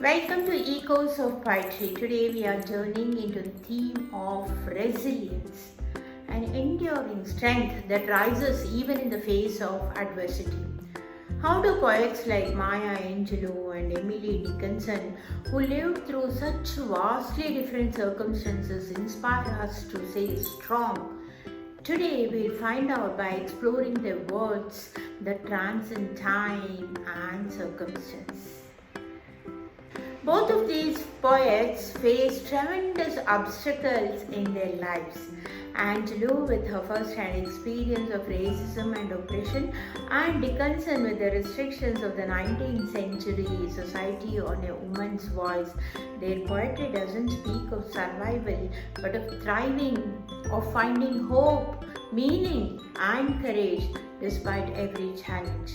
Welcome to Echoes of Poetry. Today we are journeying into the theme of resilience, an enduring strength that rises even in the face of adversity. How do poets like Maya Angelou and Emily Dickinson, who lived through such vastly different circumstances, inspire us to stay strong? Today we'll find out by exploring their words that transcend time and circumstance. Both of these poets faced tremendous obstacles in their lives. Angelou with her first-hand experience of racism and oppression, and Dickenson with the restrictions of the 19th century society on a woman's voice. Their poetry doesn't speak of survival, but of thriving, of finding hope, meaning, and courage despite every challenge.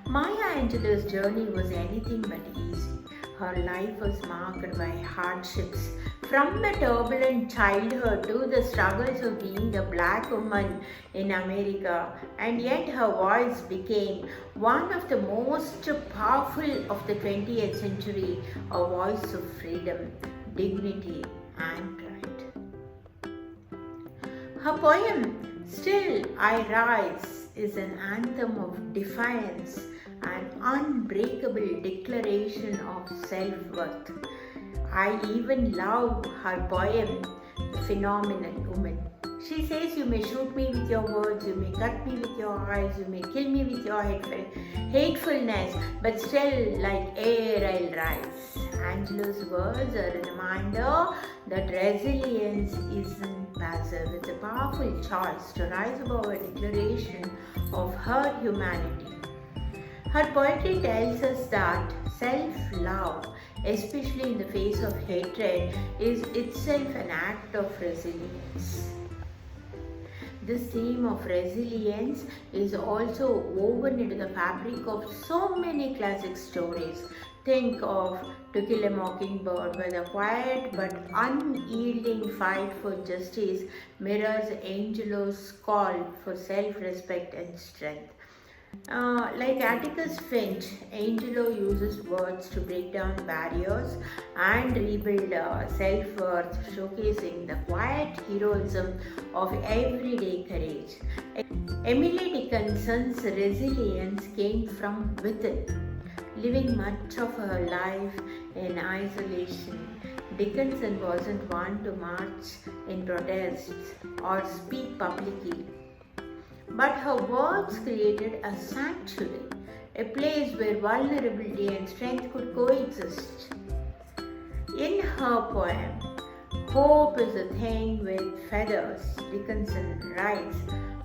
Maya Angelou's journey was anything but easy. Her life was marked by hardships, from a turbulent childhood to the struggles of being a black woman in America, and yet her voice became one of the most powerful of the 20th century, a voice of freedom, dignity, and pride. Her poem, Still I Rise, is an anthem of defiance, an unbreakable declaration of self-worth. I even love her poem, Phenomenal Woman. She says, you may shoot me with your words, you may cut me with your eyes, you may kill me with your hatefulness, but still like air I'll rise. Angelou's words are a reminder that resilience isn't passive. It's a powerful choice to rise above a declaration of her humanity. Her poetry tells us that self-love, especially in the face of hatred, is itself an act of resilience. This theme of resilience is also woven into the fabric of so many classic stories. Think of To Kill a Mockingbird, where the quiet but unyielding fight for justice mirrors Angelou's call for self-respect and strength. Like Atticus Finch, Angelou uses words to break down barriers and rebuild self-worth, showcasing the quiet heroism of everyday courage. Emily Dickinson's resilience came from within. Living much of her life in isolation, Dickenson wasn't one to march in protests or speak publicly. But her words created a sanctuary, a place where vulnerability and strength could coexist. In her poem, Hope is a thing with feathers, Dickenson writes,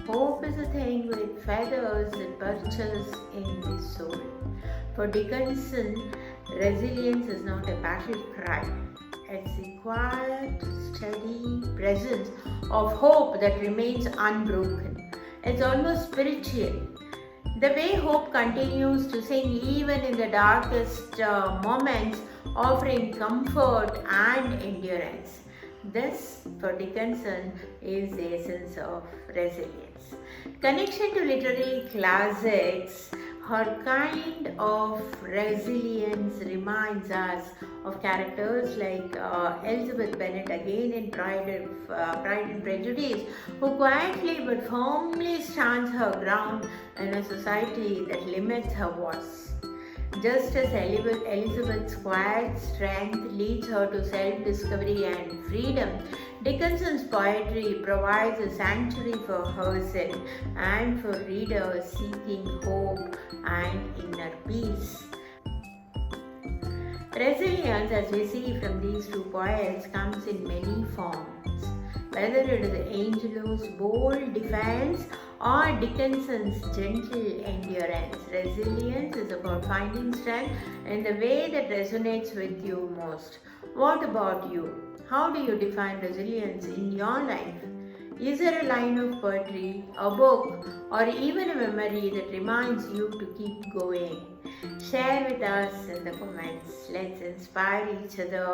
hope is a thing with feathers that perches in the soul. For Dickenson, resilience is not a battle cry. It's the quiet, steady presence of hope that remains unbroken. It's almost spiritual. The way hope continues to sing even in the darkest moments, offering comfort and endurance. This, for Dickenson, is the essence of resilience. Connection to literary classics, her kind of resilience reminds us of characters like Elizabeth Bennet, again in Pride and Prejudice, who quietly but firmly stands her ground in a society that limits her voice. Just as Elizabeth's quiet strength leads her to self-discovery and freedom, Dickinson's poetry provides a sanctuary for herself and for readers seeking hope and inner peace. Resilience, as we see from these two poets, comes in many forms. Whether it is Angelou's bold defense or Dickinson's gentle endurance, resilience is about finding strength in the way that resonates with you most. What about you? How do you define resilience in your life? Is there a line of poetry, a book, or even a memory that reminds you to keep going? Share with us in the comments. Let's inspire each other.